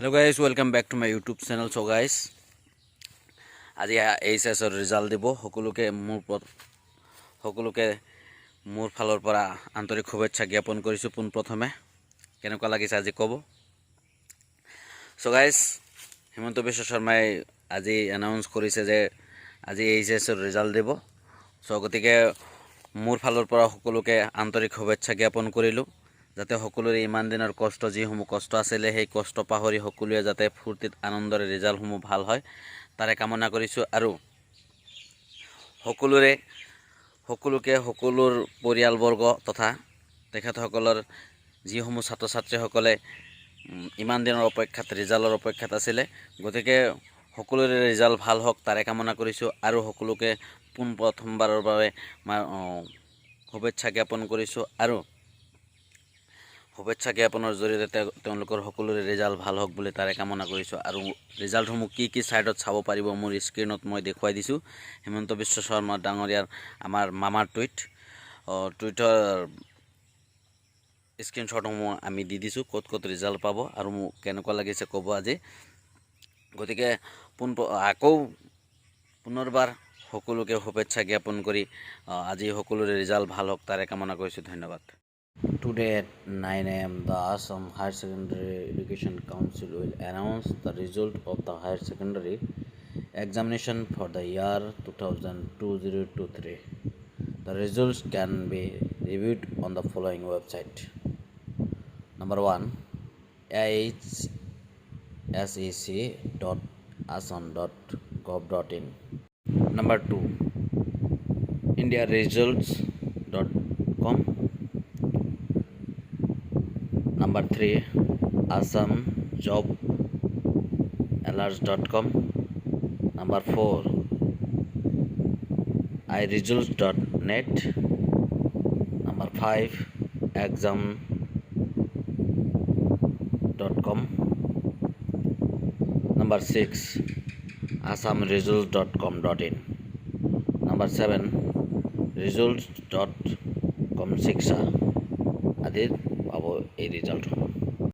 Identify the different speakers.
Speaker 1: Hello guys, welcome back to my YouTube channel. So guys, আজি এইচএছৰ result দিব সকলোকে মোৰ ফালৰ পৰা আন্তৰিক শুভেচ্ছা জ্ঞাপন কৰিছো পোনপ্ৰথমে কেনেকুৱা লাগিছে আজি ক'ব So guys, হিমন্ত বিশ্ব শৰ্মাই আজি এনাউন্স কৰিছে যে আজি এইচএছৰ ৰিজাল্ট দিব So গতিকে মোৰ ফালৰ পৰা সকলোকে আন্তৰিক শুভেচ্ছা জ্ঞাপন কৰিলো যাতে সকলোৰে ইমান দিনৰ কষ্ট যিসমূহ কষ্ট আছিল সেই কষ্ট পাহৰি সকলোৱে যাতে ফুৰ্তিত আনন্দৰে ৰিজাল্টসমূহ ভাল হয় তাৰে কামনা কৰিছো আৰু সকলোকে সকলোৰ পৰিয়ালবৰ্গ তথা তেখেতসকলৰ যিসমূহ ছাত্ৰ ছাত্ৰীসকলে ইমান দিনৰ অপেক্ষাত ৰিজাল্টৰ অপেক্ষাত আছিল গতিকে সকলোৰে ৰিজাল্ট ভাল হওক তাৰে কামনা কৰিছো আৰু সকলোকে প্ৰথমবাৰৰ বাবে শুভেচ্ছা জ্ঞাপন কৰিছো আৰু শুভেচ্ছা জ্ঞাপনৰ জৰিয়তে তেওঁলোকৰ সকলোৰে ৰিজাল্ট ভাল হওক বুলি তাৰে কামনা কৰিছো আৰু ৰিজাল্টসমূহ কি সাইডত চাব পাৰিব মোৰ স্ক্ৰীনত মই দেখুৱাই দিছো হিমন্ত বিশ্ব শৰ্মা ডাঙৰীয়াৰ আমাৰ মামাৰ টুইটাৰ স্ক্ৰীনশ্বটসমূহ আমি দি দিছো ক'ত ৰিজাল্ট পাব আৰু মোক কেনেকুৱা লাগিছে ক'ব আজি গতিকে আকৌ পুনৰবাৰ সকলোকে শুভেচ্ছা জ্ঞাপন কৰি আজি সকলোৰে ৰিজাল্ট ভাল হওক তাৰে কামনা কৰিছো ধন্যবাদ Today at 9 a.m. the Assam Higher Secondary Education Council will announce the result of the higher secondary examination for the year 2023. The results can be reviewed on the following website. Number 1 ahsec.assam.gov.in. Number 2 indiaresults.com. Number 3 assamjobalerts.com. Number 4 iresults.net. Number 5 exam.com. Number 6 assamresults.com.in. Number 7 results.com শিক্ষা আদিৰ পাব এই result